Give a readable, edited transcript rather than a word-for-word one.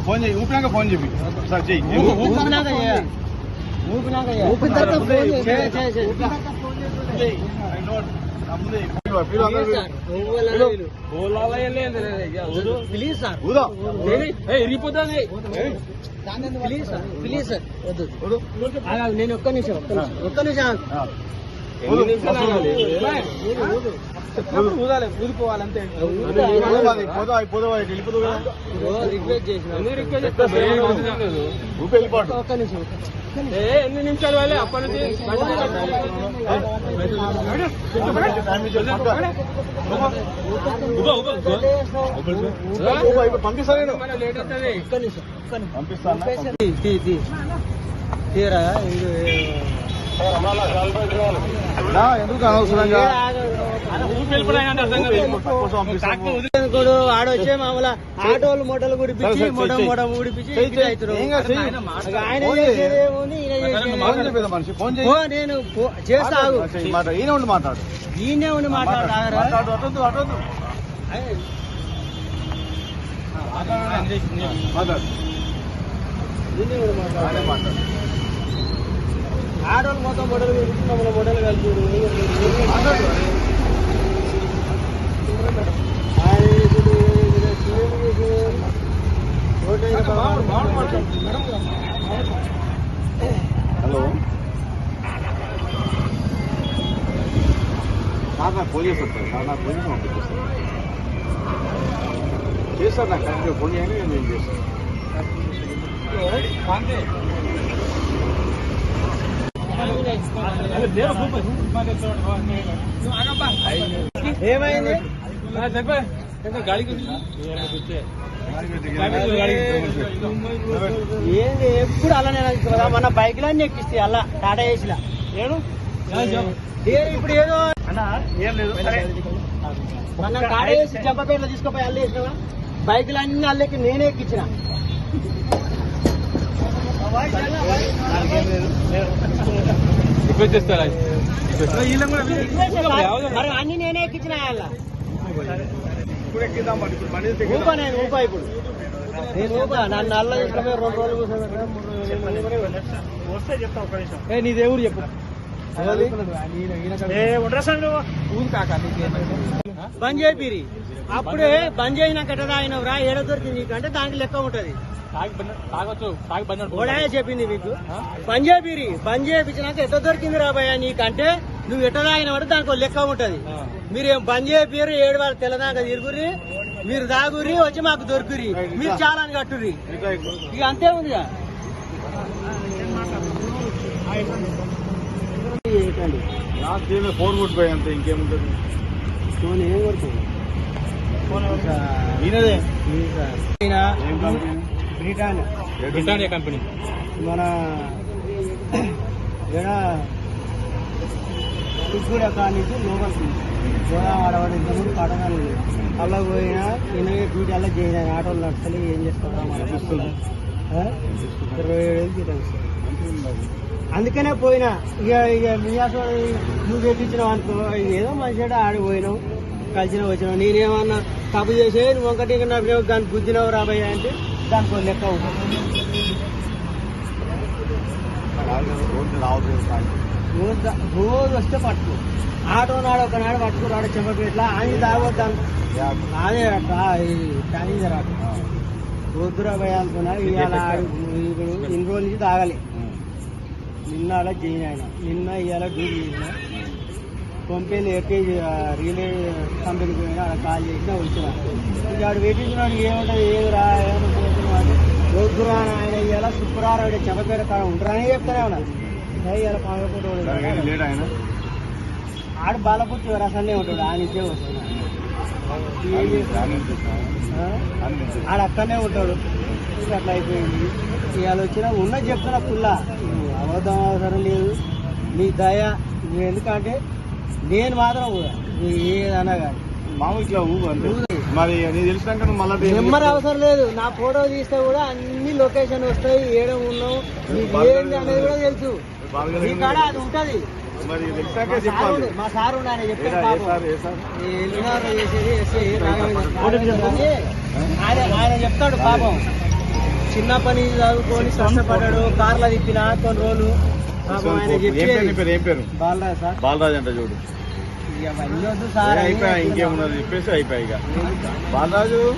Phone చేయి, ఊపినాక phone చెప్పి సార్ చెయ్యి. ప్లీజ్ సార్ ఇరిగిపోతుంది. ప్లీజ్ సార్ వద్దు, నేను ఒక్క నిమిషం ఊదిపోవాలంతే. రిక్వెస్ట్ చేసిన ఒక్క నిమిషం, ఎన్ని నిమిషాలు వాళ్ళే అప్పటి నుంచి తీరా ఎందుకు అనవసరంగా ఆడొచ్చే మామూలు ఆటోలు మొట్టలు గుడిపించి ఊడిపించి నేను చేస్తా. ఈయన ఉండి మాట్లాడు, ఈయనే ఉండి మాట్లాడు. ఆడోళ్ళు మొత్తం మొడలు గురించి మమ్మల్ని మొడలు కలిసి హలో సార్, నాకు ఫోన్ చేస్తారు సార్, నాకు ఫోన్ చేసి పంపిస్తాను. చేస్తారు నాకు కరెక్ట్గా ఫోన్ చేయండి, నేను చేస్తాను. ఏమైంది? ఏంది ఎప్పుడు అలానే మన బైక్ లో ఎక్కిస్తే అలా టాటా ఏసీలా ఇప్పుడు ఏదో ఏం లేదు. మన టాటా ఏసీ జంపపేటలో తీసుకుపోయి అల్లు వేసినావా? బైకులు అన్ని అల్లెక్కి నేనే ఎక్కించిన. మరి అన్ని నేనే ఎక్కించిన అలా ఊపా. నేను ఊపా, ఇప్పుడు నేను ఊపా. నన్ను అల్ల తీసుకుపోయి 2 రోజులు కూర్చోబెట్టా. నీ దేవుడు చెప్పు. బంద్ చేపిరి, అప్పుడే బంద్ చేసినాక ఎట్లా తాగినవరా, ఏడ దొరికింది నీకంటే దానికి లెక్క ఉంటది. ఓడాయే చెప్పింది మీకు. బంద్ చేపిరి, బంద్ చేయించినాక ఎట్లా దొరికింది రాబోయా నీకంటే నువ్వు ఎట్లా తాగినవాడు దానికి లెక్క ఉంటది. మీరేం బంద్ చేపిరి, 7 వారు తెల్లదాకా తిరుగురి, మీరు దాగురి, వచ్చి మాకు దొరుకురి, మీరు చాలా కట్టుర్రి. ఇక అంతే ఉందిగా. ఫోన్ కొట్టిపోయి అంతే, ఇంకేముంటుంది. ఫోన్ ఏం కొడుతుంది? బ్రిటానియా కంపెనీ మన తుగ్గూడ కానించి లోకల్ గోదావరి ఇంతకుముందు పట్టణాలు అలా పోయినా డ్యూటీ అలా చేయను. ఆటోలు నడుస్తలే, ఏం చేస్తారా మన 27,000 జీతం. అందుకనే పోయినా. ఇక మియాసో నువ్వు తెప్పించినావు అనుకో, ఏదో మంచిగా ఆడిపోయినావు, కలిసిన వచ్చినావు. నేనేమన్నా తప్పు చేసే నువ్వు ఒకటి దాన్ని గుద్దినావు రాబోయా అంటే దానికి లెక్క ఉంటుంది. రోజు వస్తే పట్టుకో, ఆటో నాడు ఒకనాడు పట్టుకురాడు చెంపపేట్ల ఆయన తాగొద్దాను. అదే ట్యానింగ్ రాదు, వద్దురా భయ అనుకున్నా. ఇవాళ ఇన్ని రోజుల నుంచి తాగాలి. నిన్న అలా చేయను ఆయన, నిన్న ఇవాళ డ్యూటీ చేసిన. పంపేది ఎక్కేజ్ రియలే కంపెనీకి పోయినా అలా కాల్ చేసినా వచ్చిన. ఇక ఆడు పెట్టించినాడు ఏముంటుంది, ఏది రా ఏమన్నా వద్దురా ఆయన ఇవాళ శుక్రవారం చెంపపేట కాడ ఉంటారని చెప్తానే ఉన్నా. ఇవాళ పాగపోతే ఆడు బాలపుచ్చి రసండే ఉంటాడు, ఆయన ఇచ్చే వస్తున్నాడు. ఆడ అక్కడనే ఉంటాడు. అట్లా అయిపోయింది. ఇవాళ వచ్చినా ఉన్నది చెప్తున్నా పుల్లా, అవద్దం అవసరం లేదు, నీ దయ. ఎందుకంటే నేను మాత్రం ఏదన్నా కానీ మామూలు మరి తెలిసినాక నెంబర్ అవసరం లేదు. నా ఫోటో తీస్తే కూడా అన్ని లొకేషన్ వస్తాయి, ఏడ ఉన్నావు, నీకు ఏంటి అనేది కూడా తెలుసు. ఈ కాడ అది ఉంటది. మరి తెలిసాకే మా చెప్పాలి. సారు- మా సారు ఆయన చెప్పాడు ఏ పాపం. సార్, ఏ సార్? ఈ ఎల్బీనగర్లో చేసేది ఎస్ఐ ఆయన చెప్తాడు పాపం. చిన్న పని చదువుకొని కష్టపడ్డాడు, కార్లో తిప్పిన కొన్ని రోజులు పాపం ఆయన ఏం పేరు, చెప్పేది. నీ పేరు ఏం పేరు? బాలరాజ్ సార్. బాలరాజ్ అంట చూడు. ఇక అవన్నీ వద్దు సార్. అయిపోయా, ఇంకేమున్నది చెప్పేసి అయిపోయా ఇక. బాలరాజు